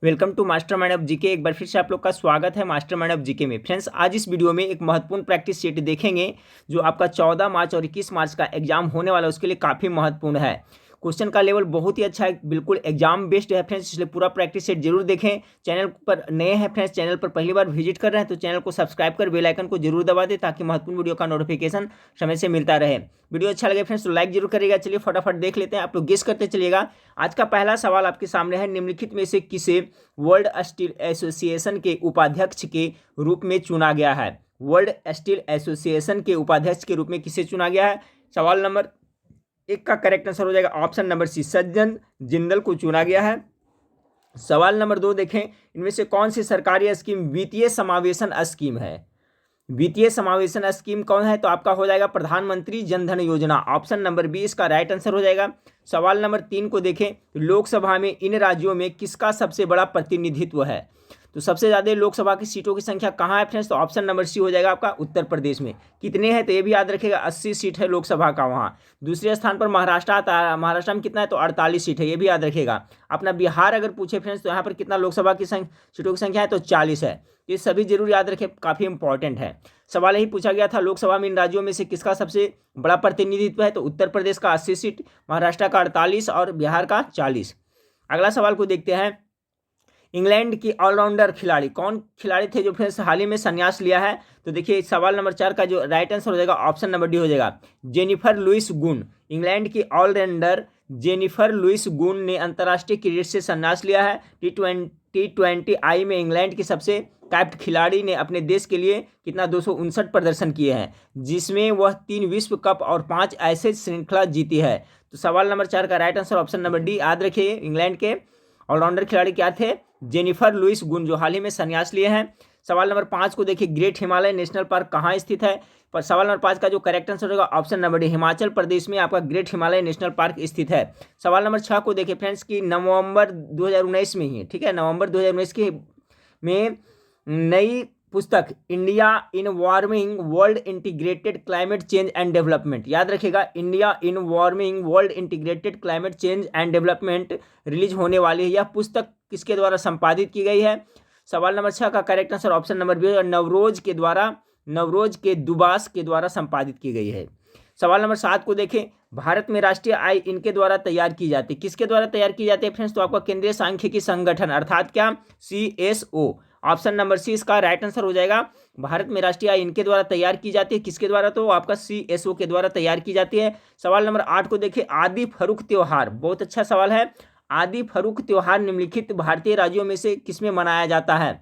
Welcome to Mastermind of GK. एक बार फिर से आप लोग का स्वागत है मास्टरमाइंड ऑफ जीके में। फ्रेंड्स, आज इस वीडियो में एक महत्वपूर्ण प्रैक्टिस सेट देखेंगे जो आपका 14 मार्च और 21 मार्च का एग्जाम होने वाला है, उसके लिए काफ़ी महत्वपूर्ण है। क्वेश्चन का लेवल बहुत ही अच्छा है, बिल्कुल एग्जाम बेस्ड है फ्रेंड्स, इसलिए पूरा प्रैक्टिस सेट जरूर देखें। चैनल पर नए हैं फ्रेंड्स, चैनल पर पहली बार विजिट कर रहे हैं तो चैनल को सब्सक्राइब कर बेल आइकन को जरूर दबा दें ताकि महत्वपूर्ण वीडियो का नोटिफिकेशन समय से मिलता रहे। वीडियो अच्छा लगे फ्रेंड्स तो लाइक जरूर करिएगा। चलिए फटाफट देख लेते हैं, आप लोग गेस करते चलिएगा। आज का पहला सवाल आपके सामने है, निम्नलिखित में से किसे वर्ल्ड स्टील एसोसिएशन के उपाध्यक्ष के रूप में चुना गया है? वर्ल्ड स्टील एसोसिएशन के उपाध्यक्ष के रूप में किसे चुना गया है? सवाल नंबर 1 का करेक्ट आंसर हो जाएगा ऑप्शन नंबर सी, सज्जन जिंदल को चुना गया है। सवाल नंबर 2 देखें, इनमें से कौन सी सरकारी स्कीम वित्तीय समावेशन स्कीम है? वित्तीय समावेशन स्कीम कौन है? तो आपका हो जाएगा प्रधानमंत्री जन धन योजना, ऑप्शन नंबर बी इसका राइट आंसर हो जाएगा। सवाल नंबर 3 को देखें, लोकसभा में इन राज्यों में किसका सबसे बड़ा प्रतिनिधित्व है? तो सबसे ज़्यादा लोकसभा की सीटों की संख्या कहाँ है फ्रेंड्स? तो ऑप्शन नंबर सी हो जाएगा आपका उत्तर प्रदेश में। कितने हैं? तो ये भी याद रखिएगा, 80 सीट है लोकसभा का वहाँ। दूसरे स्थान पर महाराष्ट्र आता है, महाराष्ट्र में कितना है? तो 48 सीट है, ये भी याद रखिएगा। अपना बिहार अगर पूछे फ्रेंड्स तो यहाँ पर कितना लोकसभा की सीटों की संख्या है? तो 40 है। ये सभी जरूर याद रखें, काफ़ी इंपॉर्टेंट है। सवाल यही पूछा गया था, लोकसभा में इन राज्यों में से किसका सबसे बड़ा प्रतिनिधित्व है? तो उत्तर प्रदेश का 80 सीट, महाराष्ट्र का 48 और बिहार का 40। अगला सवाल को देखते हैं, इंग्लैंड की ऑलराउंडर खिलाड़ी कौन खिलाड़ी थे जो फिर हाल ही में संन्यास लिया है? तो देखिए सवाल नंबर 4 का जो राइट आंसर हो जाएगा ऑप्शन नंबर डी हो जाएगा, जेनिफर लुइस गुन। इंग्लैंड की ऑलराउंडर जेनिफर लुइस गुन ने अंतर्राष्ट्रीय क्रिकेट से संन्यास लिया है। T20 में इंग्लैंड की सबसे कैप्ट खिलाड़ी ने अपने देश के लिए कितना 259 प्रदर्शन किए हैं, जिसमें वह 3 विश्व कप और 5 ऐसे श्रृंखला जीती है। तो सवाल नंबर 4 का right answer option number D, याद रखिए इंग्लैंड के ऑलराउंडर खिलाड़ी क्या थे? जेनिफर लुइस गुन, जो हाल ही में संन्यास लिए हैं। सवाल नंबर 5 को देखिए, ग्रेट हिमालय नेशनल पार्क कहाँ स्थित है? पर सवाल नंबर 5 का जो करेक्ट आंसर होगा option number D, Himachal Pradesh में आपका ग्रेट हिमालय नेशनल पार्क स्थित है। सवाल नंबर 6 को देखिए फ्रेंड्स की नवंबर 2019 में ही, ठीक है, नवंबर 2019 की में नई पुस्तक India in warming world integrated climate change and development, याद रखिएगा India in warming world integrated climate change and development release होने वाली है। यह पुस्तक किसके द्वारा संपादित की गई है? सवाल नंबर 6 का correct answer option number B, नवरोज के दुबास के द्वारा संपादित की गई है। सवाल नंबर 7 को देखें, भारत में राष्ट्रीय आय इनके द्वारा तैयार की जाती है, किसके द्वारा तैयार की जाती है फ्रेंड्स? तो आपका केंद्रीय सांख्यिकी संगठन अर्थात क्या? CSO, ऑप्शन नंबर सी इसका राइट आंसर हो जाएगा। भारत में राष्ट्रीय आय इनके द्वारा तैयार की जाती है, किसके द्वारा? तो आपका CSO के द्वारा तैयार की जाती है। सवाल नंबर 8 को देखिए, आदि फरुख त्योहार, बहुत अच्छा सवाल है। आदि फरुख त्योहार निम्नलिखित भारतीय राज्यों में से किसमें मनाया जाता है?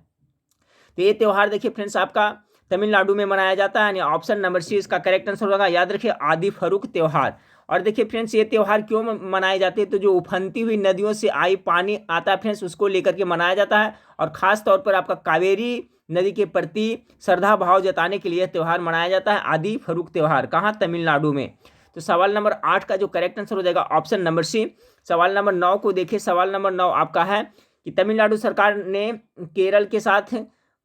तो ये त्योहार देखिए फ्रेंड्स आपका तमिलनाडु में मनाया जाता है, यानी ऑप्शन नंबर सी इसका करेक्ट आंसर होगा। याद रखिए आदि फरुख त्योहार। और देखिए फ्रेंड्स, ये त्यौहार क्यों मनाए जाते हैं? तो जो उफनती हुई नदियों से आई पानी आता है फ्रेंड्स, उसको लेकर के मनाया जाता है। और खास तौर पर आपका कावेरी नदी के प्रति श्रद्धा भाव जताने के लिए त्यौहार मनाया जाता है, आदि फरुख त्यौहार। कहाँ? तमिलनाडु में। तो सवाल नंबर 8 का जो करेक्ट आंसर हो जाएगा ऑप्शन नंबर सी। सवाल नंबर 9 को देखिए, सवाल नंबर 9 आपका है कि तमिलनाडु सरकार ने केरल के साथ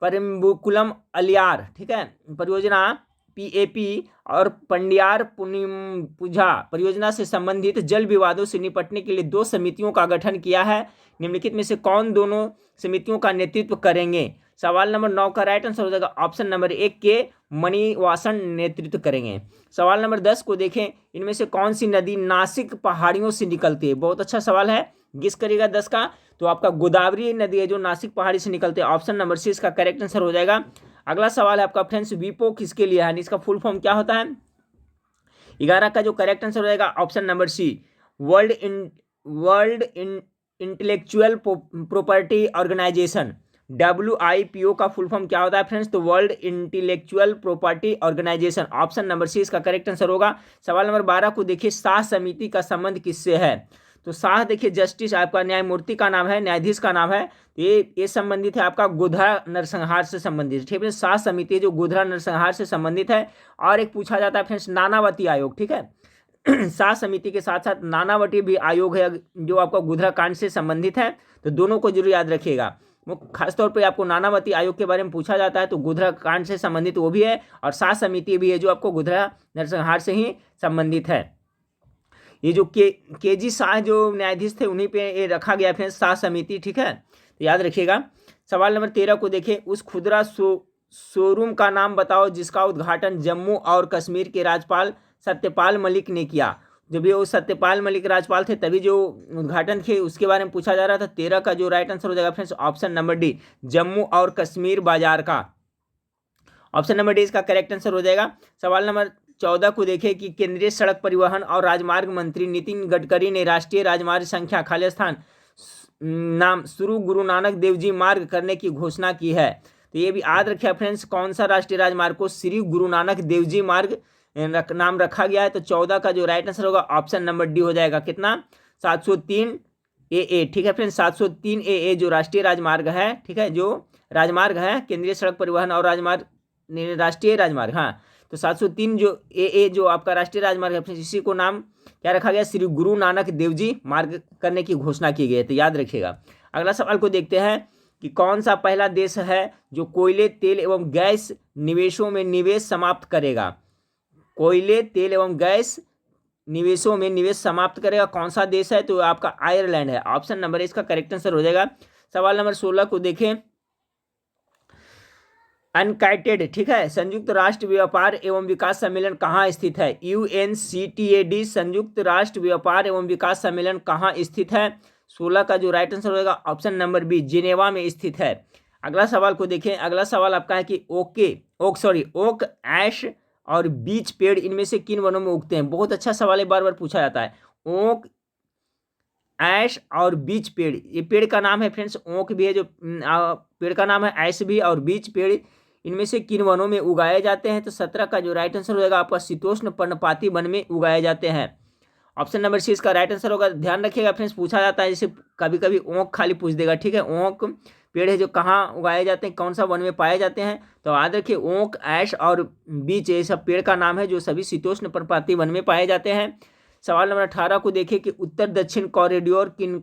परम्बुकुलम अलियार, ठीक है, परियोजना PAP और पंडियार पुनिपुझा परियोजना से संबंधित जल विवादों से निपटने के लिए 2 समितियों का गठन किया है। निम्नलिखित में से कौन दोनों समितियों का नेतृत्व करेंगे? सवाल नंबर 9 का राइट आंसर हो जाएगा ऑप्शन नंबर 1 के मणिवासन नेतृत्व करेंगे। सवाल नंबर 10 को देखें, इनमें से कौन सी नदी नासिक पहाड़ियों से निकलती है? बहुत अच्छा सवाल है, गेस करिएगा 10 का। तो आपका गोदावरी नदी है जो नासिक पहाड़ी से निकलते हैं, ऑप्शन नंबर सी इसका करेक्ट आंसर हो जाएगा। अगला सवाल है आपका फ्रेंड्स, विपो किसके लिए है? इसका फुल फॉर्म क्या होता है? 11 का जो करेक्ट आंसर हो जाएगा option number C, world intellectual property organisation. WIPO का फुल फॉर्म क्या होता है फ्रेंड्स? तो world intellectual property organisation, option number C इसका करेक्ट आंसर होगा। सवाल नंबर 12 को देखिए, शाह समिति का संबंध किससे है? तो शाह देखिए जस्टिस आपका न्यायमूर्ति का नाम है, न्यायाधीश का नाम है। ये संबंधित है आपका गोधरा नरसंहार से संबंधित, ठीक है। शाह समिति जो गोधरा नरसंहार से संबंधित है। और एक पूछा जाता है फ्रेंड्स नानावती आयोग, ठीक है। शाह समिति के साथ साथ नानावटी भी आयोग है जो आपका गोधरा कांड से संबंधित है, तो दोनों को जरूर याद रखिएगा। वो खासतौर पे आपको नानावती आयोग के बारे में पूछा जाता है तो गोधरा कांड से संबंधित वो भी है, और शाह समिति भी है जो आपको गोधरा नरसंहार से ही संबंधित है। ये जो के जी शाह जो न्यायाधीश थे उन्हीं पे ये रखा गया फ्रेंड्स, शाह समिति, ठीक है, तो याद रखिएगा। सवाल नंबर 13 को देखें, उस खुदरा शोरूम का नाम बताओ जिसका उद्घाटन जम्मू और कश्मीर के राज्यपाल सत्यपाल मलिक ने किया। जब ये वो सत्यपाल मलिक राज्यपाल थे तभी जो उद्घाटन थे उसके बारे में पूछा जा रहा था। 13 का जो राइट आंसर हो जाएगा friends option number D, Jammu और कश्मीर बाजार का। ऑप्शन नंबर डी इसका करेक्ट आंसर हो जाएगा। सवाल नंबर 14 को देखें कि केंद्रीय सड़क परिवहन और राजमार्ग मंत्री नितिन गडकरी ने राष्ट्रीय राजमार्ग संख्या खालिस्तान नाम शुरू गुरु नानक देव जी मार्ग करने की घोषणा की है। तो ये भी याद रखिए फ्रेंड्स, कौन सा राष्ट्रीय राजमार्ग को श्री गुरु नानक देव जी मार्ग नाम रखा गया है। तो 14 का जो राइट आंसर होगा ऑप्शन नंबर डी हो जाएगा। कितना? 703 AA, ठीक है फ्रेंड्स, 703 AA जो राष्ट्रीय राजमार्ग है, ठीक है, जो राजमार्ग है केंद्रीय सड़क परिवहन और राजमार्ग राष्ट्रीय राजमार्ग, हाँ, तो 703 जो AA जो आपका राष्ट्रीय राजमार्ग है इसी को नाम क्या रखा गया, श्री गुरु नानक देव जी मार्ग करने की घोषणा की गई है। तो याद रखिएगा। अगला सवाल को देखते हैं कि कौन सा पहला देश है जो कोयले, तेल एवं गैस निवेशों में निवेश समाप्त करेगा। कोयले, तेल एवं गैस निवेशों में निवेश समाप्त करेगा, कौन सा देश है? तो आपका आयरलैंड है। ऑप्शन नंबर इसका करेक्ट आंसर हो जाएगा। सवाल नंबर 16 को देखें, अनकाइटेड, ठीक है, संयुक्त राष्ट्र व्यापार एवं विकास सम्मेलन कहाँ स्थित है? UNCTAD संयुक्त राष्ट्र व्यापार एवं विकास सम्मेलन कहाँ स्थित है? 16 का जो राइट आंसर होगा ऑप्शन नंबर बी, जिनेवा में स्थित है। अगला सवाल को देखें। अगला सवाल आपका है कि ओक, ऐश और बीच पेड़ इनमें से किन वनों में उगते हैं? बहुत अच्छा सवाल है, बार बार पूछा जाता है। ओक, ऐश और बीच पेड़, ये पेड़ का नाम है फ्रेंड्स। ओक भी है जो पेड़ का नाम है, ऐश भी, और बीच पेड़ इनमें से किन वनों में उगाए जाते हैं? तो 17 का जो राइट आंसर हो जाएगा आपका शीतोष्ण पर्णपाती वन में उगाए जाते हैं। ऑप्शन नंबर सी इसका राइट आंसर होगा। ध्यान रखिएगा फ्रेंड्स, पूछा जाता है जैसे कभी कभी ओक खाली पूछ देगा, ठीक है। ओक पेड़ है जो कहाँ उगाए जाते हैं, कौन सा वन में पाए जाते हैं? तो याद रखिए ओक, ऐश और बीच ये सब पेड़ का नाम है जो सभी शीतोष्ण पर्णपाती वन में पाए जाते हैं। सवाल नंबर 18 को देखिए कि उत्तर दक्षिण कॉरिडोर किन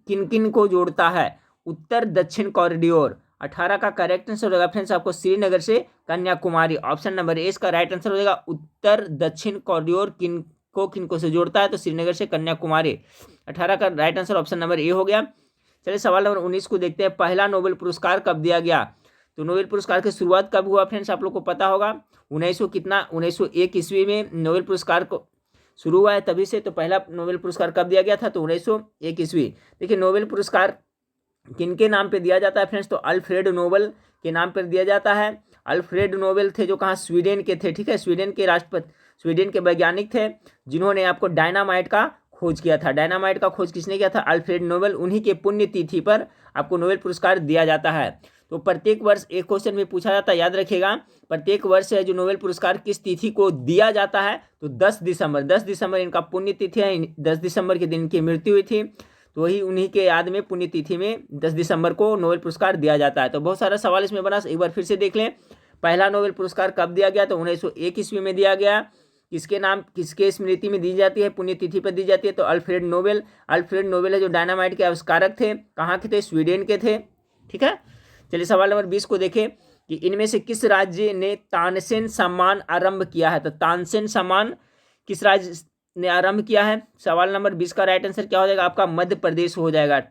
किन को जोड़ता है? उत्तर दक्षिण कॉरिडोर 18 का करेक्ट आंसर होगा फ्रेंड्स आपको श्रीनगर से कन्याकुमारी। ऑप्शन नंबर ए इसका राइट आंसर हो जाएगा। उत्तर दक्षिण कॉरिडोर किनको से जोड़ता है? तो श्रीनगर से कन्याकुमारी। 18 का right answer option number A हो गया। चलिए सवाल नंबर 19 को देखते हैं। पहला नोबेल पुरस्कार कब दिया गया? तो नोबेल पुरस्कार की शुरुआत कब हुआ फ्रेंड्स? आप लोग को पता होगा 1901 ईस्वी में नोबेल पुरस्कार को शुरू हुआ है तभी से। तो पहला नोबेल पुरस्कार कब दिया गया था? तो 1901 ईस्वी। देखिए नोबेल पुरस्कार किनके नाम पे दिया जाता है फ्रेंड्स? तो अल्फ्रेड नोबेल के नाम पर दिया जाता है। अल्फ्रेड नोबेल थे जो कहाँ, स्वीडन के थे, ठीक है। स्वीडन के राष्ट्रपति, स्वीडन के वैज्ञानिक थे जिन्होंने आपको डायनामाइट का खोज किया था। डायनामाइट का खोज किसने किया था? Alfred Nobel. उन्हीं के पुण्यतिथि पर आपको नोबेल पुरस्कार दिया जाता है। तो प्रत्येक वर्ष एक क्वेश्चन में पूछा जाता है, याद रखिएगा, प्रत्येक वर्ष है जो नोबेल पुरस्कार किस तिथि को दिया जाता है? तो 10 दिसंबर इनका पुण्यतिथि है। 10 दिसंबर के दिन इनकी मृत्यु हुई थी, तो वही उन्हीं के याद में पुण्यतिथि में 10 दिसंबर को नोबेल पुरस्कार दिया जाता है। तो बहुत सारा सवाल इसमें बना, एक बार फिर से देख लें। पहला नोबेल पुरस्कार कब दिया गया? तो 1901 ईस्वी में दिया गया। किसके नाम, किसके स्मृति में दी जाती है? पुण्यतिथि पर दी जाती है। तो अल्फ्रेड नोबेल है जो डायनामाइट के आविष्कारक थे। कहाँ के थे? स्वीडन के थे, ठीक है। चलिए सवाल नंबर 20 को देखें कि इनमें से किस राज्य ने तानसेन सम्मान आरंभ किया है? तो तानसेन सम्मान किस राज्य ने आरंभ किया है? सवाल नंबर 20 का राइट आंसर क्या हो जाएगा आपका? मध्य प्रदेश हो जाएगा।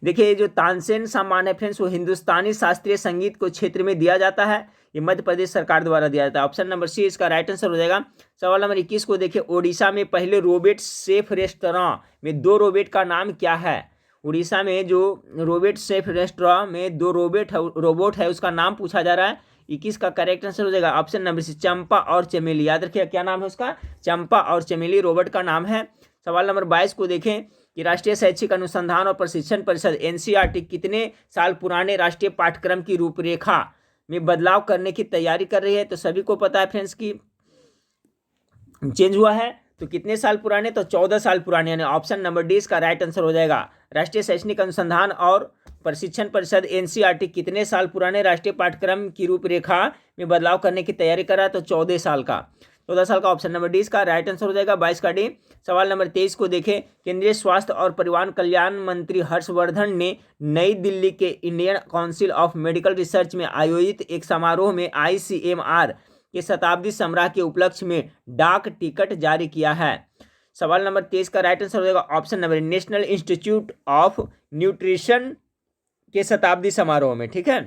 देखिए जो तानसेन सम्मान है फ्रेंड्स वो हिंदुस्तानी शास्त्रीय संगीत को क्षेत्र में दिया जाता है। ये मध्य प्रदेश सरकार द्वारा दिया जाता है। ऑप्शन नंबर सी इसका राइट आंसर हो जाएगा। सवाल नंबर 21 को देखिए, ओडिशा में पहले रोबोट सेफ रेस्टोरेंट में 2 रोबोट का नाम क्या है? उड़ीसा में जो रोबोट सेफ रेस्टोरेंट में 2 रोबोट है उसका नाम पूछा जा रहा है। 21 का करेक्ट आंसर हो जाएगा ऑप्शन नंबर सी, चंपा और चमेली। याद रखिए क्या नाम है उसका? चंपा और चमेली रोबोट का नाम है। सवाल नंबर 22 को देखें कि राष्ट्रीय शैक्षिक अनुसंधान और प्रशिक्षण परिषद NCERT कितने साल पुराने राष्ट्रीय पाठ्यक्रम की रूपरेखा में बदलाव करने की तैयारी कर रही है? तो सभी को पता है फ्रेंड्स की चेंज हुआ है। तो कितने साल पुराने? तो 14 साल पुराने, यानी ऑप्शन नंबर डी इसका राइट आंसर हो जाएगा। राष्ट्रीय शैक्षणिक अनुसंधान और प्रशिक्षण परिषद NCERT कितने साल पुराने राष्ट्रीय पाठ्यक्रम की रूपरेखा में बदलाव करने की तैयारी कर रहा है? तो 14 साल का। 14 साल का ऑप्शन नंबर डी इसका राइट आंसर हो जाएगा। 22 का डी। सवाल नंबर 23 को देखें, केंद्रीय स्वास्थ्य और परिवार कल्याण मंत्री हर्षवर्धन ने नई दिल्ली के Indian council of medical research में आयोजित एक समारोह में ICMR के शताब्दी समारोह के उपलक्ष्य में डाक टिकट जारी किया है? सवाल नंबर 23 का राइट आंसर हो जाएगा option number national institute of nutrition के शताब्दी समारोह में, ठीक है,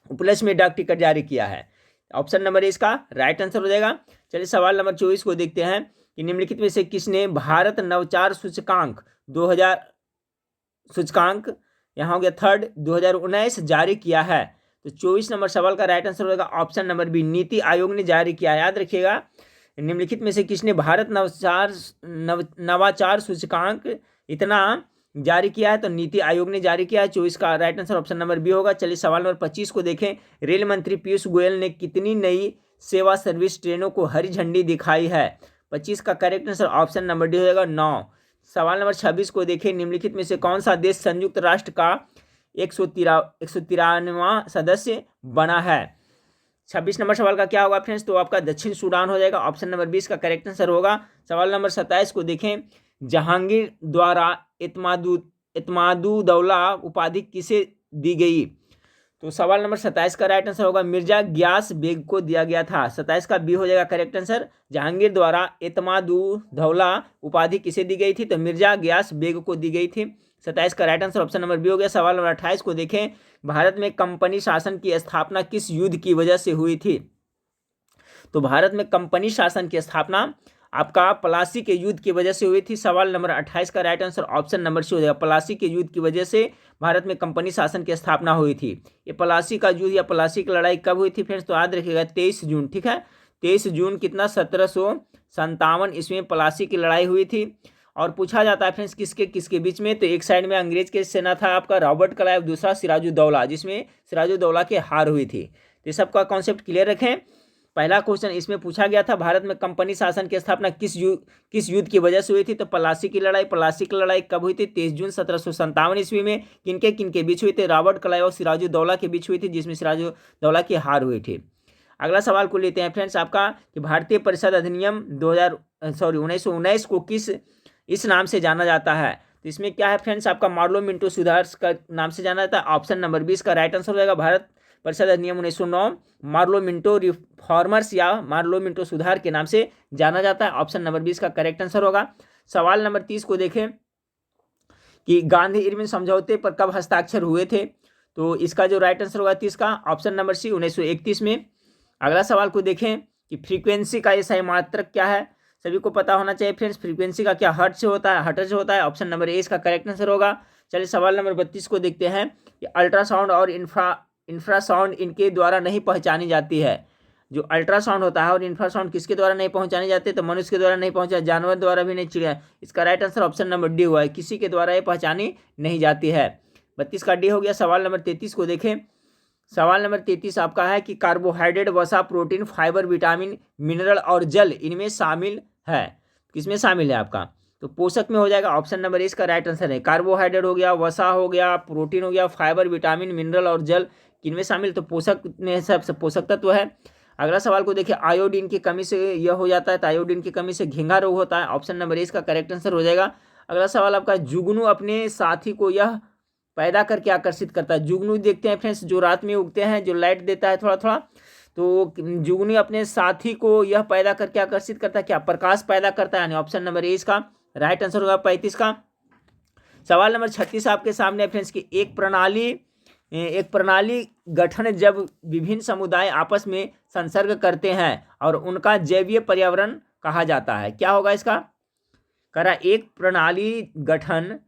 उपलक्ष्य में डाक टिकट जारी किया है। ऑप्शन नंबर इसका राइट आंसर हो जाएगा। चलिए सवाल नंबर 24 को देखते हैं कि निम्नलिखित में से किसने भारत नवाचार सूचकांक 2000 सूचकांक यहाँ हो गया थर्ड 2019 जारी किया है? तो 24 नंबर सवाल का राइट आंसर हो जाएगा option number B, NITI Aayog ने जारी किया। याद रखिएगा, निम्नलिखित में से किसने भारत नवाचार सूचकांक इतना जारी किया है? तो नीति आयोग ने जारी किया है। 24 का right answer option number B होगा। चलिए सवाल नंबर 25 को देखें। रेल मंत्री पीयूष गोयल ने कितनी नई सेवा सर्विस ट्रेनों को हरी झंडी दिखाई है? 25 का correct answer option number D हो जाएगा 9। सवाल नंबर 26 को देखें। निम्नलिखित में से कौन सा देश संयुक्त राष्ट्र का 193वां सदस्य बना है? 26 नंबर सवाल का क्या होगा फ्रेंड्स? तो आपका दक्षिण सूडान हो जाएगा। ऑप्शन नंबर 20 का करेक्ट आंसर होगा। सवाल नंबर 27 को देखें। जहांगीर द्वारा इत्मादुद्दौला उपाधि किसे दी गई? तो सवाल नंबर 27 का राइट आंसर होगा मिर्जा गियास बेग को दिया गया था। 27 का बी हो जाएगा करेक्ट आंसर। जहांगीर द्वारा इत्मादुद्दौला उपाधि किसे दी गई थी? तो मिर्जा गियास बेग को दी गई थी। 27 का right answer option number B हो गया। सवाल नंबर 28 को देखें। भारत में कंपनी शासन की स्थापना किस युद्ध की वजह से हुई थी? तो भारत में कंपनी शासन की स्थापना आपका प्लासी के युद्ध की वजह से हुई थी। सवाल नंबर 28 का right answer option number C हो जाएगा। प्लासी के युद्ध की वजह से भारत में कंपनी शासन की स्थापना हुई थी। ये प्लासी का युद्ध या प्लासी की लड़ाई कब हुई थी फ्रेंड्स? तो याद रखिएगा 23 जून, ठीक है, 23 जून कितना 1757 ईस्वी में प्लासी की लड़ाई हुई थी। और पूछा जाता है फ्रेंड्स किसके किसके बीच में? तो एक साइड में अंग्रेज के सेना था आपका रॉबर्ट क्लाइव, दूसरा सिराजुद्दौला, जिसमें सिराजुद्दौला की हार हुई थी। तो सबका कॉन्सेप्ट क्लियर रखें। पहला क्वेश्चन इसमें पूछा गया था भारत में कंपनी शासन की स्थापना किस युद्ध की वजह से हुई थी? तो प्लासी की लड़ाई। प्लासी की लड़ाई कब हुई थी? 23 जून 1757 ईस्वी में। किनके किनके बीच हुई थी? रॉबर्ट क्लाइव और सिराजुद्दौला के बीच हुई थी, जिसमें सिराजुद्दौला की हार हुई थी। अगला सवाल को लेते हैं फ्रेंड्स आपका कि भारतीय परिषद अधिनियम 1919 को किस इस नाम से जाना जाता है? तो इसमें क्या है फ्रेंड्स? आपका मार्लो मिंटो सुधार का नाम से जाना जाता है। ऑप्शन नंबर 20 का राइट आंसर हो जाएगा। भारत परिषद अधिनियम 1909 मार्लो मिंटो रिफॉर्मर्स या मार्लो मिंटो सुधार के नाम से जाना जाता है। ऑप्शन नंबर 20 का करेक्ट आंसर होगा। सवाल नंबर 30 को देखें कि गांधी इरविन समझौते पर कब हस्ताक्षर हुए थे? तो इसका जो राइट आंसर होगा 30 का ऑप्शन नंबर सी 1931 में। अगला सवाल को देखें कि फ्रीक्वेंसी का ये सही मात्रक क्या है? सभी को पता होना चाहिए फ्रेंड्स, फ्रीक्वेंसी का क्या हर्ट्ज से होता है, हर्ट्ज से होता है। ऑप्शन नंबर ए इसका करेक्ट आंसर होगा। चलिए सवाल नंबर 32 को देखते हैं कि अल्ट्रासाउंड और इंफ्रासाउंड इनके द्वारा नहीं पहचानी जाती है। जो अल्ट्रासाउंड होता है और इंफ्रासाउंड किसके द्वारा नहीं पहुंचाने जाते? तो मनुष्य के द्वारा नहीं पहुंचा, जानवर द्वारा भी नहीं, चिड़िया। इसका right answer option number D हुआ है, किसी के द्वारा ये पहचानी नहीं जाती है। 32 का डी हो गया। सवाल नंबर 33 को देखें। सवाल नंबर 33 आपका है कि कार्बोहाइड्रेट, वसा, प्रोटीन, फाइबर, विटामिन, मिनरल और जल इनमें शामिल है। किसमें शामिल है आपका? तो पोषक में हो जाएगा। ऑप्शन नंबर इसका राइट आंसर है। कार्बोहाइड्रेट हो गया, वसा हो गया, प्रोटीन हो गया, फाइबर, विटामिन, मिनरल और जल किनमें शामिल? तो पोषक में सब पोषक तत्व है। अगला सवाल को देखिए। आयोडीन की कमी से यह हो जाता है, तो आयोडीन की कमी से घेंघा रोग होता है। ऑप्शन नंबर इसका करेक्ट आंसर हो जाएगा। अगला सवाल आपका जुगनू अपने साथी को यह पैदा करके आकर्षित करता है। जुगनू देखते हैं फ्रेंड्स जो रात में उगते हैं, जो लाइट देता है थोड़ा थोड़ा, तो जुगनू अपने साथी को यह पैदा करके आकर्षित करता है, क्या? प्रकाश पैदा करता है। यानी ऑप्शन नंबर ए इसका राइट आंसर होगा 35 का। सवाल नंबर 36 आपके सामने फ्रेंड्स की एक प्रणाली गठन जब विभिन्न समुदाय आपस में संसर्ग करते हैं और उनका जैवीय पर्यावरण कहा जाता है, क्या होगा इसका? करा एक प्रणाली गठन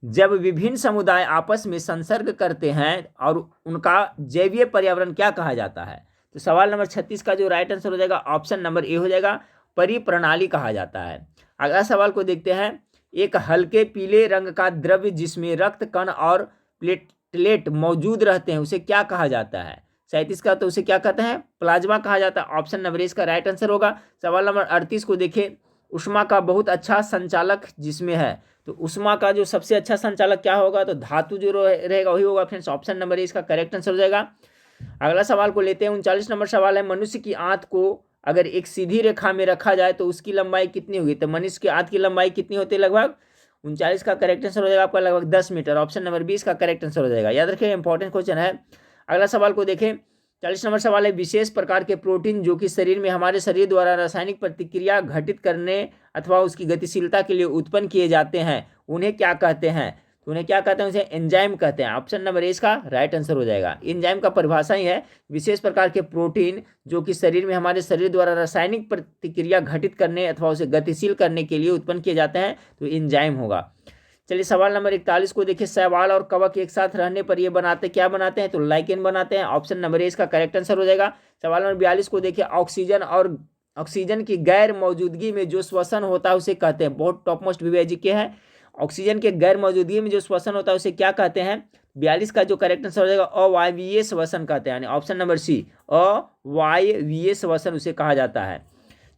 जब विभिन्न समुदाय आपस में संसर्ग करते हैं और उनका जैवीय पर्यावरण क्या कहा जाता है? तो सवाल नंबर 36 का जो राइट आंसर हो जाएगा ऑप्शन नंबर ए हो जाएगा, परिप्रणाली कहा जाता है। अगला सवाल को देखते हैं। एक हल्के पीले रंग का द्रव्य जिसमें रक्त कण और प्लेटलेट मौजूद रहते हैं उसे क्या कहा जाता है? 37 का तो उसे क्या कहते हैं? प्लाज्मा कहा जाता है। ऑप्शन नंबर इसका राइट आंसर होगा। सवाल नंबर 38 को देखें। ऊष्मा का बहुत अच्छा संचालक जिसमें है, तो ऊष्मा का जो सबसे अच्छा संचालक क्या होगा? तो धातु जो रहेगा वही होगा फ्रेंड्स। ऑप्शन नंबर इसका करेक्ट आंसर हो जाएगा। अगला सवाल को लेते हैं। 39 नंबर सवाल है। मनुष्य की आंत को अगर एक सीधी रेखा में रखा जाए तो उसकी लंबाई कितनी होगी? तो मनुष्य की आंत की लंबाई कितनी होती है? लगभग 39 का करेक्ट आंसर हो जाएगा आपका लगभग 10 मीटर। ऑप्शन नंबर 20 का करेक्ट आंसर हो जाएगा। याद रखिए इंपॉर्टेंट क्वेश्चन है। अगला सवाल को देखें। 40 नंबर सवाल है, विशेष प्रकार के प्रोटीन जो कि शरीर में हमारे शरीर द्वारा रासायनिक प्रतिक्रिया घटित करने अथवा उसकी गतिशीलता के लिए उत्पन्न किए जाते हैं, उन्हें क्या कहते हैं? तो उन्हें क्या कहते हैं? उसे एंजाइम कहते हैं। ऑप्शन नंबर ए इसका राइट आंसर हो जाएगा। एंजाइम का परिभाषा ही है विशेष प्रकार के प्रोटीन जो कि शरीर में हमारे शरीर द्वारा रासायनिक प्रतिक्रिया घटित करने अथवा उसे गतिशील करने के लिए उत्पन्न किए जाते हैं, तो एंजाइम होगा। चलिए सवाल नंबर 41 को देखिए, शैवाल और कवक एक साथ रहने पर ये बनाते क्या बनाते हैं? तो लाइकेन बनाते हैं। ऑप्शन नंबर ए इसका करेक्ट आंसर हो जाएगा। सवाल नंबर 42 को देखिए, ऑक्सीजन की गैर मौजूदगी में जो श्वसन होता है उसे कहते हैं, बहुत टॉप मोस्ट वीवीआईजी के है, ऑक्सीजन के गैर मौजूदगी में जो श्वसन होता है उसे क्या कहते हैं? 42 का जो करेक्ट आंसर हो जाएगा अवायवीय श्वसन कहते हैं, यानी ऑप्शन नंबर सी अवायवीय श्वसन उसे कहा जाता है।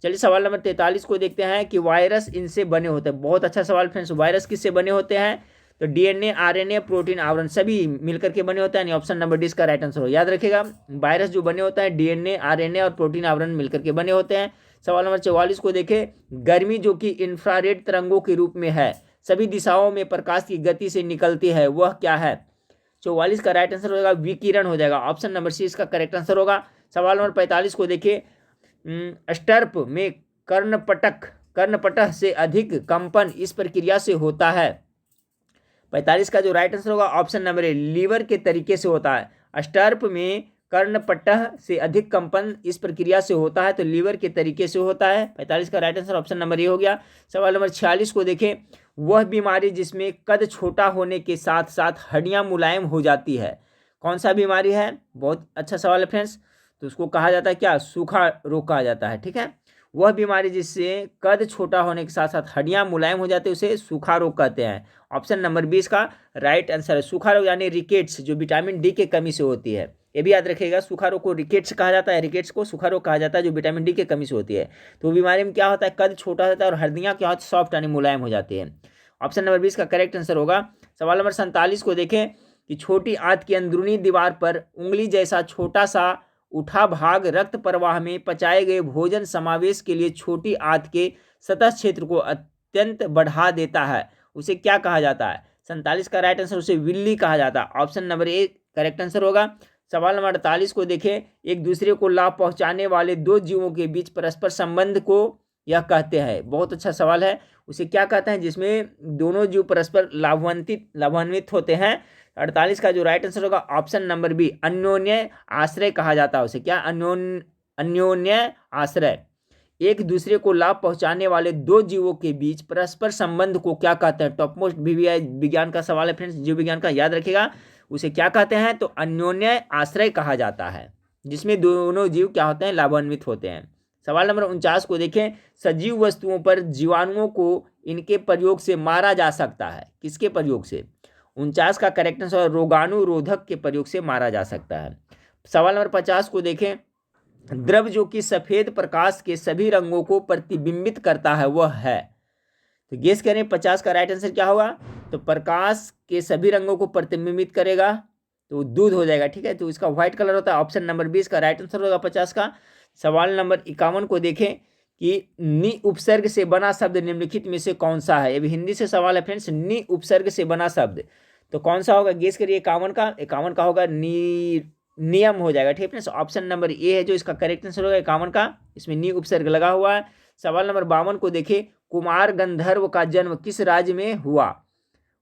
चलिए सवाल नंबर 43 को देखते हैं कि वायरस इनसे बने होते हैं। बहुत अच्छा सवाल फ्रेंड्स। वायरस किससे बने होते हैं? तो डीएनए, आरएनए, प्रोटीन आवरण सभी मिलकर के बने होते हैं, यानी ऑप्शन नंबर डी इसका राइट आंसर हो। याद रखिएगा, वायरस जो बने होता है डीएनए, आरएनए और प्रोटीन आवरण मिलकर के बने होते हैं। सवाल नंबर 44 को देखें, गर्मी जो कि इंफ्रारेड तरंगों के रूप में है, सभी दिशाओं में प्रकाश की गति से निकलती है, वह क्या है? 44 का राइट आंसर हो जाएगा विकिरण हो जाएगा। ऑप्शन नंबर सी इसका करेक्ट आंसर होगा। सवाल नंबर 45 को देखिए, स्टर्प में कर्णपटह से अधिक कंपन इस प्रक्रिया से होता है। 45 का जो राइट आंसर होगा ऑप्शन नंबर ए लीवर के तरीके से होता है। स्टर्प में कर्णपटह से अधिक कंपन इस प्रक्रिया से होता है, तो लीवर के तरीके से होता है। 45 का right answer option number A हो गया। सवाल नंबर 46 को देखें, वह बीमारी जिसमें कद छोटा होने के साथ साथ हड्डियां मुलायम हो जाती है, कौन सा बीमारी है? बहुत अच्छा सवाल है फ्रेंड्स। तो उसको कहा जाता है क्या? सूखा रोग कहा जाता है। ठीक है, वह बीमारी जिससे कद छोटा होने के साथ साथ हड्डियां मुलायम हो जाती है उसे सूखा रोग कहते हैं। ऑप्शन नंबर 20 का राइट आंसर है। सूखा रोग यानी रिकेट्स, जो विटामिन डी के कमी से होती है, ये भी याद रखिएगा। सूखा रोग को रिकेट्स कहा जाता है, रिकेट्स को सूखा रोग कहा जाता है, जो विटामिन डी के कमी से होती है। तो बीमारी में क्या होता है? कद छोटा होता है और हड्डियां क्या होती है? सॉफ्ट यानी मुलायम हो जाती है। ऑप्शन नंबर 20 का करेक्ट आंसर होगा। सवाल नंबर 47 को देखें कि छोटी आंत की अंदरूनी दीवार पर उंगली जैसा छोटा सा उठा भाग रक्त प्रवाह में पचाए गए भोजन समावेश के लिए छोटी आंत के सतह क्षेत्र को अत्यंत बढ़ा देता है, उसे क्या कहा जाता है? 47 का राइट आंसर उसे विल्ली कहा जाता है। Option number A correct answer होगा। सवाल नंबर 48 को देखें, एक दूसरे को लाभ पहुंचाने वाले दो जीवों के बीच परस्पर संबंध को यह कहते हैं, बहुत अच्छा सवाल है, उसे क्या कहते हैं? जिसमें दोनों जीव परस्पर लाभान्वित होते हैं। 48 का जो राइट आंसर होगा ऑप्शन नंबर बी अन्योन्य आश्रय कहा जाता है उसे। क्या? अन्योन्य आश्रय। एक दूसरे को लाभ पहुंचाने वाले दो जीवों के बीच परस्पर संबंध को क्या कहते हैं? टॉप मोस्ट वीवीआई विज्ञान का सवाल है फ्रेंड्स, जीव विज्ञान का, याद रखिएगा। उसे क्या कहते हैं? तो अन्योन्य आश्रय कहा जाता है, जिसमें दोनों जीव क्या होते हैं? लाभान्वित होते हैं। सवाल नंबर 49 को देखें, सजीव वस्तुओं पर जीवाणुओं को इनके प्रयोग से मारा जा सकता है, किसके प्रयोग से? 49 का करेक्ट आंसर रोगाणुरोधक के प्रयोग से मारा जा सकता है। सवाल नंबर 50 को देखें, द्रव जो कि सफेद प्रकाश के सभी रंगों को प्रतिबिंबित करता है, वह है? तो गेस करें 50 का राइट आंसर क्या होगा? तो प्रकाश के सभी रंगों को प्रतिबिंबित करेगा तो दूध हो जाएगा। ठीक है, तो इसका व्हाइट कलर होता है। ऑप्शन नंबर 20 का राइट आंसर होगा 50 का। सवाल नंबर 51 को देखें कि नि उपसर्ग से बना शब्द निम्नलिखित में से कौन सा है? ये भी हिंदी से सवाल है फ्रेंड्स। नि उपसर्ग से बना शब्द तो कौन सा होगा? गेस करिए। 51 का होगा नियम हो जाएगा। ठीक है फ्रेंड्स, ऑप्शन नंबर ए है जो इसका करेक्ट आंसर होगा 51 का, इसमें नि उपसर्ग लगा हुआ है। सवाल नंबर 52 को देखें, कुमार गंधर्व का जन्म किस राज्य में हुआ?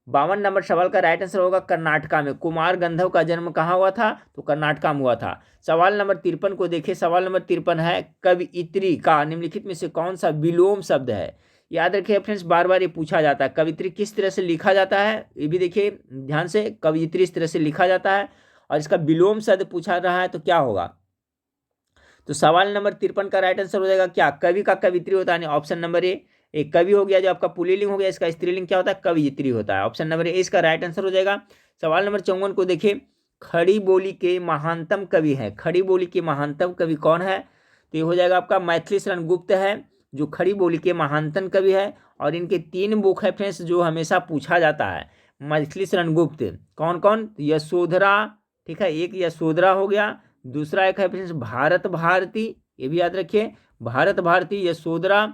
52 नंबर सवाल का राइट आंसर होगा कर्नाटका में। कुमार गंधर्व का जन्म कहाँ हुआ था? तो कर्नाटका में हुआ था। सवाल नंबर 53 को देखें। सवाल नंबर 53 है, कवियत्री का निम्नलिखित में से कौन सा विलोम शब्द है? याद रखिए फ्रेंड्स, बार बार ये पूछा जाता है, कवियत्री किस तरह से लिखा जाता है? ये भी देखिए ध्यान से, कवियत्री इस तरह से लिखा जाता है और इसका विलोम शब्द पूछा रहा है तो क्या होगा? तो सवाल नंबर 53 का राइट आंसर हो जाएगा क्या? कवि का कवियत्री होता है, ऑप्शन नंबर ए। एक कवि हो गया जो आपका पुल्लिंग हो गया, इसका स्त्रीलिंग क्या होता है? कवियत्री होता है। ऑप्शन नंबर ए इसका राइट आंसर हो जाएगा। सवाल नंबर 54 को देखिए, खड़ी बोली के महानतम कवि है। खड़ी बोली के महानतम कवि कौन है? तो ये हो जाएगा आपका मैथिली शरण गुप्त है, जो खड़ी बोली के महानतम कवि है। और इनके 3 बुक है फ्रेंड्स जो हमेशा पूछा जाता है। मैथिली शरण गुप्त कौन कौन? यशोधरा, ठीक है, एक यशोधरा हो गया, दूसरा एक है फ्रेंड्स भारत भारती, ये भी याद रखिए, भारत भारती, यशोधरा,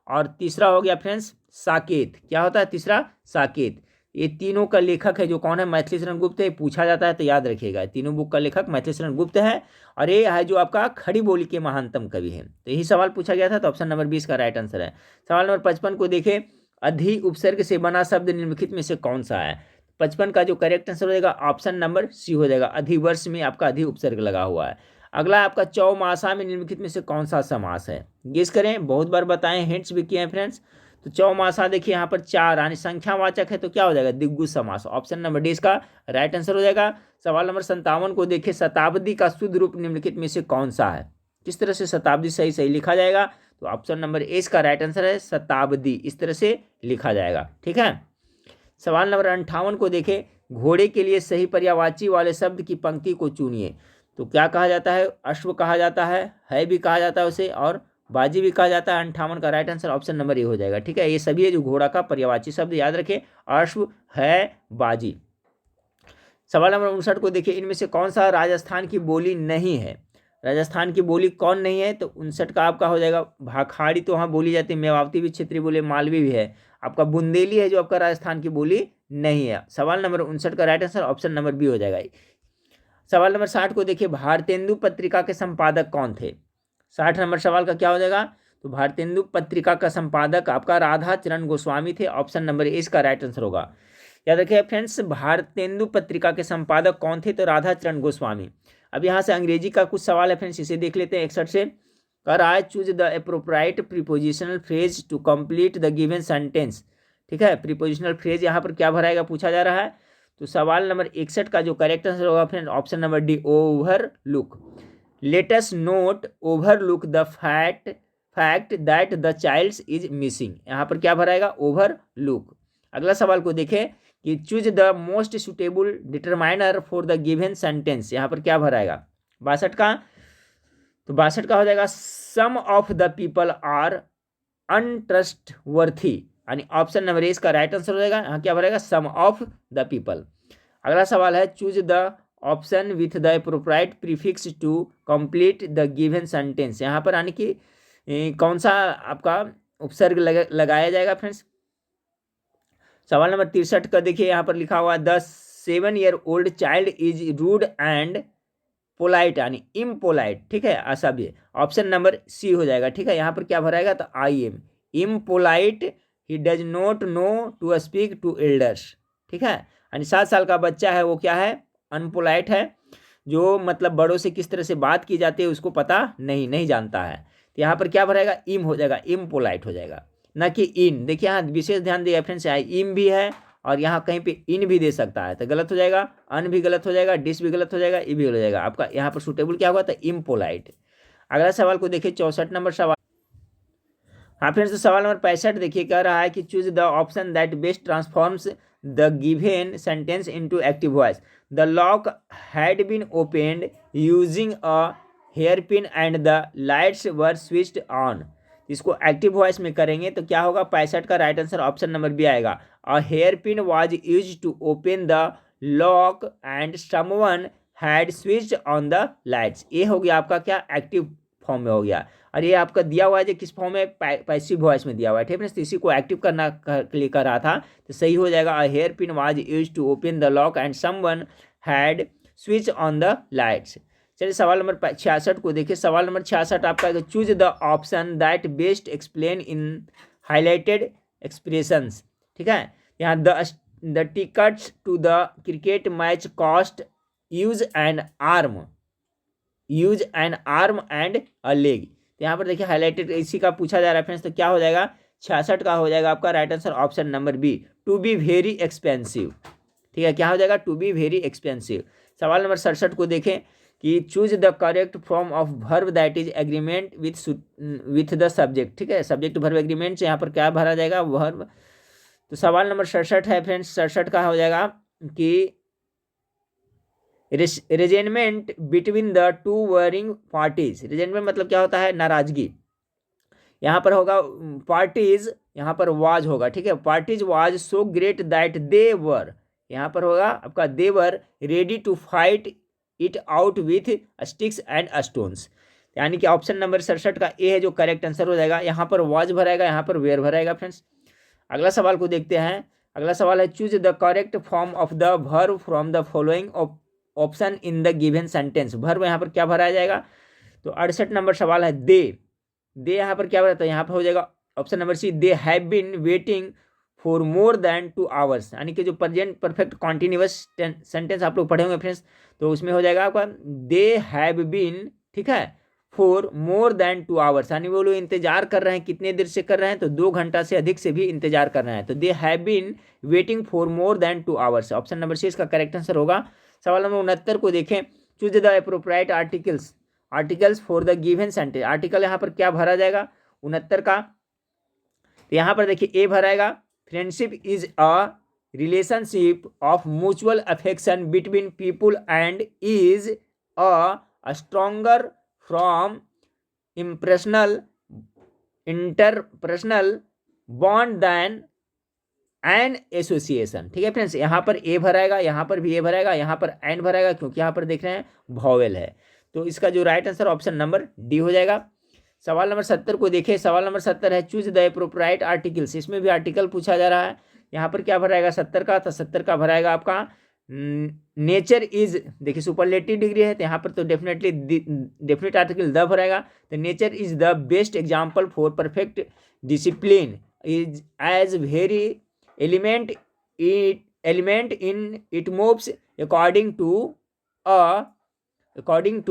और तीसरा हो गया फ्रेंड्स साकेत। क्या होता है तीसरा? साकेत। ये तीनों का लेखक है जो कौन है, मैथिली शरण गुप्त है। पूछा जाता है तो याद रखिएगा, तीनों बुक का लेखक मैथिली शरण गुप्त है और ये है जो आपका खड़ी बोली के महानतम कवि है। तो यही सवाल पूछा गया था, तो ऑप्शन नंबर 20 का राइट आंसर है। सवाल नंबर 55 को देखें, अधि उपसर्ग से बना शब्द निम्नलिखित में से कौन सा है। 55 का जो करेक्ट आंसर हो जाएगा ऑप्शन नंबर सी हो जाएगा, अधिवर्ष में आपका अधि उपसर्ग लगा हुआ है। अगला आपका चौमासा में निम्नलिखित में से कौन सा समास है, गेस करें, बहुत बार बताएं, हिंट्स भी किए हैं फ्रेंड्स। तो चौमासा देखिए यहाँ पर चार यानी संख्यावाचक है, तो क्या हो जाएगा, द्विगु समास, ऑप्शन नंबर डी इसका राइट आंसर हो जाएगा। सवाल नंबर 57 को देखिए, शताब्दी का शुद्ध रूप निम्नलिखित में से कौन सा है, किस तरह से शताब्दी सही सही लिखा जाएगा, तो ऑप्शन नंबर ए इसका राइट आंसर है, शताब्दी इस तरह से लिखा जाएगा, ठीक है। सवाल नंबर 58 को देखें, घोड़े के लिए सही पर्यायवाची वाले शब्द की पंक्ति को चुनिए। तो क्या कहा जाता है, अश्व कहा जाता है भी कहा जाता है उसे, और बाजी भी कहा जाता है। 58 का right answer option number A हो जाएगा, ठीक है। ये सभी है जो घोड़ा का पर्यायवाची शब्द, याद रखें, अश्व है बाजी। सवाल नंबर 59 को देखिए, इनमें से कौन सा राजस्थान की बोली नहीं है, राजस्थान की बोली कौन नहीं है, तो 59 का आपका हो जाएगा, भाखाड़ी तो वहाँ बोली जाती है, मेवाती भी क्षेत्रीय बोली, मालवी भी है, आपका बुंदेली है जो आपका राजस्थान की बोली नहीं है। सवाल नंबर 59 का right answer option number B हो जाएगा। सवाल नंबर 60 को देखिए, भारतेंदु पत्रिका के संपादक कौन थे। 60 नंबर सवाल का क्या हो जाएगा, तो भारतेंदु पत्रिका का संपादक आपका राधा चरण गोस्वामी थे, ऑप्शन नंबर ए इसका राइट आंसर होगा। याद रखिए फ्रेंड्स, भारतेंदु पत्रिका के संपादक कौन थे, तो राधा चरण गोस्वामी। अब यहाँ से अंग्रेजी का कुछ सवाल है फ्रेंड्स, इसे देख लेते हैं 61 से। कर I choose the appropriate prepositional phrase to complete the given sentence, ठीक है। प्रीपोजिशनल फ्रेज यहाँ पर क्या भराएगा पूछा जा रहा है। तो सवाल नंबर 61 का जो करेक्ट आंसर होगा friend option number D, overlook. Let us note overlook the fact that the child is missing, यहाँ पर क्या भराएगा, ओवरलुक। अगला सवाल को देखें कि choose the most suitable determiner for the given sentence, यहाँ पर क्या भराएगा 62 का, तो 62 का हो जाएगा, सम of the people are untrustworthy, यानी ऑप्शन नंबर ए इसका राइट आंसर हो जाएगा। यहाँ क्या भरेगा, सम ऑफ द पीपल। अगला सवाल है, choose the option with the appropriate prefix to complete the given sentence, यहाँ पर यानी कि कौन सा आपका उपसर्ग लगाया जाएगा फ्रेंड्स। सवाल नंबर 63 का देखिए, यहाँ पर लिखा हुआ, the 7 year old child is rude and polite, यानी इम्पोलाइट, ठीक है, असभ्य, ऑप्शन नंबर सी हो जाएगा, ठीक है। यहाँ पर क्या भराएगा, तो I am impolite, he does not know to speak to elders, ठीक है, यानी 7 साल का बच्चा है वो क्या है, अनपोलाइट है, जो मतलब बड़ों से किस तरह से बात की जाती है उसको पता नहीं जानता है। तो यहाँ पर क्या भराएगा, इम हो जाएगा, इम्पोलाइट हो जाएगा, ना कि इन। देखिए यहाँ विशेष ध्यान दिए फ्रेंड्स, यहाँ इम भी है और यहाँ कहीं पे इन भी दे सकता है, तो गलत हो जाएगा, अन भी गलत हो जाएगा, डिस भी गलत हो जाएगा, ई भी हो जाएगा, आपका यहाँ पर सुटेबल क्या होगा, तो इम्पोलाइट। अगला सवाल को देखिए 64 नंबर सवाल। हाँ फ्रेंड्स, तो सवाल नंबर 65 देखिए, कह रहा है कि choose the option that best transforms the given sentence into active voice. The lock had been opened using a hair pin and the lights were switched on. इसको एक्टिव वॉइस में करेंगे तो क्या होगा, 65 का right answer option number B आएगा। A hair pin was used to open the lock and someone had switched on the lights. ये हो गया आपका क्या, एक्टिव फॉर्म में हो गया। और ये आपका दिया हुआ है जो किस फॉर्म में, पैसिव वॉइस में दिया हुआ है, ठीक है। तो इसी को एक्टिव करना के लिए कर रहा था, तो सही हो जाएगा, a hair pin was used to open the lock and someone had switch on the lights. चलिए सवाल नंबर 66 को देखिए। सवाल नंबर 66 आपका, choose the option that best explain in highlighted expressions, ठीक है। यहाँ the tickets to the cricket match cost use an arm and a leg. यहाँ पर देखिए हाईलाइटेड इसी का पूछा जा रहा है फ्रेंड्स, तो क्या हो जाएगा, 66 का हो जाएगा आपका right answer option number B, to be very expensive, ठीक है, क्या हो जाएगा, टू बी वेरी एक्सपेंसिव। सवाल नंबर 67 को देखें कि choose the correct form of verb that is agreement with the subject, ठीक है, सब्जेक्ट वर्ब एग्रीमेंट से यहाँ पर क्या भरा जाएगा, वर्ब। तो सवाल नंबर 67 है फ्रेंड्स, 67 का हो जाएगा कि resentment between the two warring parties. Resentment मतलब क्या होता है, नाराजगी। यहाँ पर होगा पार्टीज, यहाँ पर वाज होगा, ठीक है, parties was so great that they were, यहाँ पर होगा आपका they were ready to fight it out with sticks and stones, यानी कि ऑप्शन नंबर 67 का ए है जो करेक्ट आंसर हो जाएगा। यहाँ पर वाज भराएगा, यहाँ पर वेयर भराएगा फ्रेंड्स। अगला सवाल को देखते हैं, अगला सवाल है choose the correct form of the verb from the following option in the given sentence. Verb यहाँ पर क्या भरा जाएगा? तो 68 नंबर सवाल है दे यहाँ पर क्या भरा? तो यहाँ पर हो जाएगा option number C, they have been waiting for more than 2 hours, यानी कि जो प्रेजेंट परफेक्ट कॉन्टिन्यूअस सेंटेंस आप लोग पढ़े होंगे फ्रेंड्स, तो उसमें हो जाएगा आपका दे हैव बीन, ठीक है, फॉर मोर देन 2 आवर्स, यानी वो लोग इंतजार कर रहे हैं, कितने देर से कर रहे हैं? तो 2 घंटा से अधिक से भी इंतजार कर रहे हैं। तो they have been waiting for more than 2 hours, option number C इसका करेक्ट आंसर होगा। सवाल नंबर 69 को देखें, choose the appropriate articles for the given sentence. Article यहाँ पर क्या भरा जाएगा 69 का? तो यहाँ पर देखिए ए भराएगा, friendship is a relationship of mutual affection between people and is a stronger from interpersonal bond than an association. ठीक है फ्रेंड्स, यहाँ पर ए भराएगा, यहाँ पर भी ए भराएगा, यहाँ पर एन भराएगा, क्योंकि यहाँ पर देख रहे हैं वॉवेल है। तो इसका जो right answer option number D हो जाएगा। सवाल नंबर 70 को देखें, सवाल नंबर 70 है चूज द एप्रोप्रिएट आर्टिकल्स। इसमें भी आर्टिकल पूछा जा रहा है। यहाँ पर क्या भराएगा 70 का? तो 70 का भराएगा आपका नेचर इज, देखिए सुपरलेटिव डिग्री है, तो यहाँ पर तो डेफिनेट आर्टिकल द भराएगा। तो nature is the best example for perfect discipline is as very element in it moves according to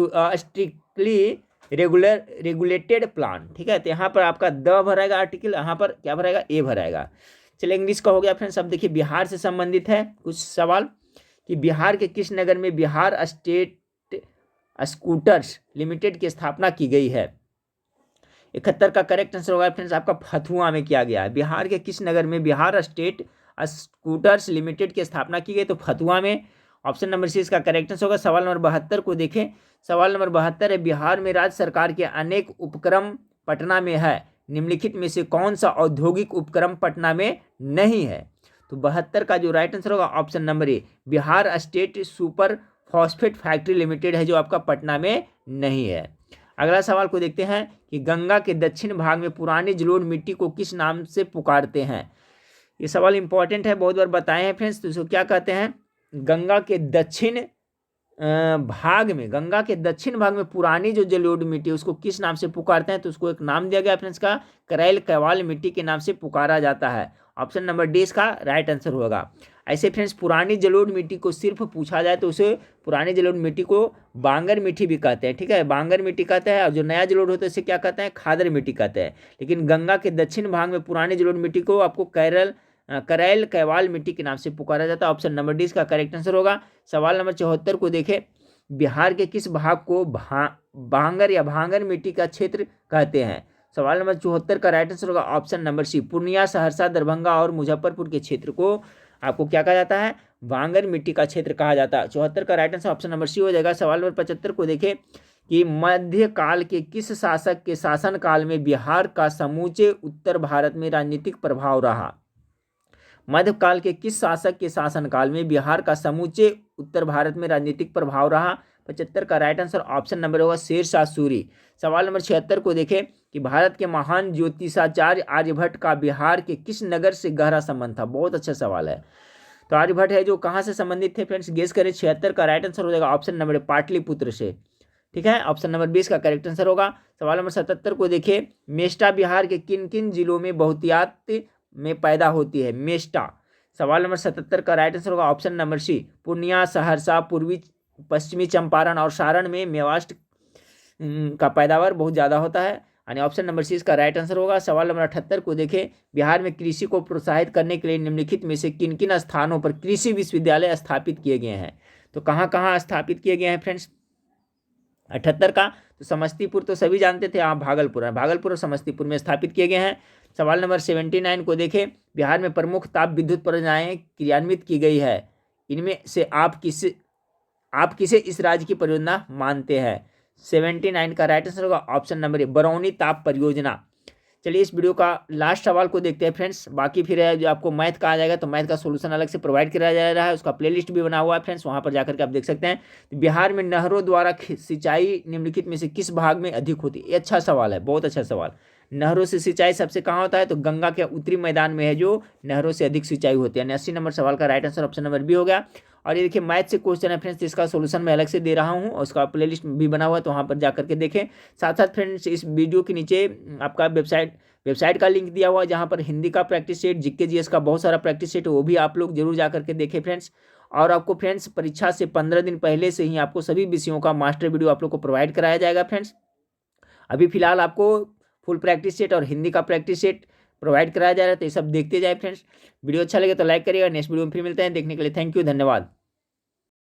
a strictly regulated plan. ठीक है, तो यहाँ पर आपका द भराएगा आर्टिकल, यहाँ पर क्या भराएगा? ए भराएगा। चलिए इंग्लिश का हो गया फ्रेंड्स। अब देखिए बिहार से संबंधित है कुछ सवाल कि बिहार के किस नगर में बिहार स्टेट स्कूटर्स लिमिटेड की स्थापना की गई है? 71 का करेक्ट आंसर होगा फ्रेंड्स आपका फतुआ में किया गया है। बिहार के किस नगर में बिहार स्टेट स्कूटर्स लिमिटेड की स्थापना की गई? तो फतुआ में, ऑप्शन नंबर सी इसका करेक्ट आंसर होगा। सवाल नंबर 72 को देखें, सवाल नंबर 72 है बिहार में राज्य सरकार के अनेक उपक्रम पटना में है, निम्नलिखित में से कौन सा औद्योगिक उपक्रम पटना में नहीं है? तो 72 का जो राइट आंसर होगा option number A, Bihar state super phosphate factory limited है जो आपका पटना में नहीं है। अगला सवाल को देखते हैं कि गंगा के दक्षिण भाग में पुरानी जलोढ़ मिट्टी को किस नाम से पुकारते हैं? ये सवाल इंपॉर्टेंट है, बहुत बार बताए हैं फ्रेंड्स। तो इसको क्या कहते हैं? गंगा के दक्षिण भाग में पुरानी जो जलोढ़ मिट्टी है उसको किस नाम से पुकारते हैं? तो उसको एक नाम दिया गया फ्रेंड्स का करैल कैवाल मिट्टी के नाम से पुकारा जाता है। ऑप्शन नंबर डी इसका राइट आंसर होगा। ऐसे फ्रेंड्स पुरानी जलोढ़ मिट्टी को सिर्फ पूछा जाए तो उसे पुरानी जलोढ़ मिट्टी को बांगर मिट्टी भी कहते हैं। ठीक है, बांगर मिट्टी कहते हैं, और जो नया जलोढ़ होता है इसे क्या कहते हैं? खादर मिट्टी कहते हैं। लेकिन गंगा के दक्षिण भाग में पुरानी जलोढ़ मिट्टी को आपको करैल कैवाल मिट्टी के नाम से पुकारा जाता है। ऑप्शन नंबर डी इसका करेक्ट आंसर होगा। सवाल नंबर 74 को देखें, बिहार के किस भाग को भांगर या भांगर मिट्टी का क्षेत्र कहते हैं? सवाल नंबर 74 का राइट आंसर होगा option number C, Purnia, Saharsa, Darbhanga और मुजफ्फरपुर के क्षेत्र को आपको क्या कहा जाता है? भांगर मिट्टी का क्षेत्र कहा जाता है। 74 का right answer option number C हो जाएगा। सवाल नंबर 75 को देखें कि मध्यकाल के किस शासक के शासनकाल में बिहार का समूचे उत्तर भारत में राजनीतिक प्रभाव रहा? मध्यकाल के किस शासक के शासनकाल में बिहार का समूचे उत्तर भारत में राजनीतिक प्रभाव रहा? 75 का राइट आंसर ऑप्शन नंबर होगा शेरशाह सूरी। सवाल नंबर 76 को देखें कि भारत के महान ज्योतिषाचार्य आर्यभट्ट का बिहार के किस नगर से गहरा संबंध था? बहुत अच्छा सवाल है। तो आर्यभट्ट है जो कहाँ से संबंधित थे फ्रेंड्स? गेस करें। 76 का राइट आंसर हो जाएगा ऑप्शन नंबर पाटलिपुत्र से। ठीक है, ऑप्शन नंबर 20 का करेक्ट आंसर होगा। सवाल नंबर 77 को देखिए, मेष्टा बिहार के किन किन जिलों में बहुतायत में पैदा होती है? मेष्टा। सवाल नंबर 77 का राइट आंसर होगा option number C, Purnia, Saharsa, पूर्वी पश्चिमी चंपारण और सारण में मेवास्ट का पैदावार बहुत ज़्यादा होता है, यानी ऑप्शन नंबर सी इसका राइट आंसर होगा। सवाल नंबर 78 को देखें, बिहार में कृषि को प्रोत्साहित करने के लिए निम्नलिखित में से किन किन स्थानों पर कृषि विश्वविद्यालय स्थापित किए गए हैं? तो कहाँ कहाँ स्थापित किए गए हैं फ्रेंड्स? 78 का तो समस्तीपुर तो सभी जानते थे, यहाँ भागलपुर है, भागलपुर और समस्तीपुर में स्थापित किए गए हैं। सवाल नंबर 79 को देखें, बिहार में प्रमुख ताप विद्युत परियोजनाएं क्रियान्वित की गई है, इनमें से आप किसे इस राज्य की परियोजना मानते हैं? 79 का राइट आंसर होगा ऑप्शन नंबर ए, बरौनी ताप परियोजना। चलिए इस वीडियो का लास्ट सवाल को देखते हैं फ्रेंड्स। बाकी फिर है जो आपको मैथ का आ जाएगा तो मैथ का सोल्यूशन अलग से प्रोवाइड किया जा रहा है, उसका प्लेलिस्ट भी बना हुआ है फ्रेंड्स, वहाँ पर जाकर के आप देख सकते हैं। तो बिहार में नहरों द्वारा सिंचाई निम्नलिखित में से किस भाग में अधिक होती है? अच्छा सवाल है, बहुत अच्छा सवाल। नहरों से सिंचाई सबसे कहाँ होता है, तो गंगा के उत्तरी मैदान में है जो नहरों से अधिक सिंचाई होती है। 80 नंबर सवाल का right answer option number B हो गया। और ये देखिए मैथ से क्वेश्चन है फ्रेंड्स, इसका सोल्यूशन मैं अलग से दे रहा हूँ और उसका प्लेलिस्ट भी बना हुआ है, तो वहाँ पर जाकर के देखें। साथ साथ फ्रेंड्स इस वीडियो के नीचे आपका वेबसाइट का लिंक दिया हुआ है, जहाँ पर हिंदी का प्रैक्टिस सेट, जीके जीएस का बहुत सारा प्रैक्टिस सेट, वो भी आप लोग जरूर जा करके देखें फ्रेंड्स। और आपको फ्रेंड्स परीक्षा से 15 दिन पहले से ही आपको सभी विषयों का मास्टर वीडियो आप लोग को प्रोवाइड कराया जाएगा फ्रेंड्स। अभी फिलहाल आपको फुल प्रैक्टिस सेट और हिंदी का प्रैक्टिस सेट प्रोवाइड कराया जा रहा है, तो ये सब देखते जाए फ्रेंड्स। वीडियो अच्छा लगे तो लाइक करिएगा। नेक्स्ट वीडियो में फिर मिलते हैं, देखने के लिए थैंक यू, धन्यवाद।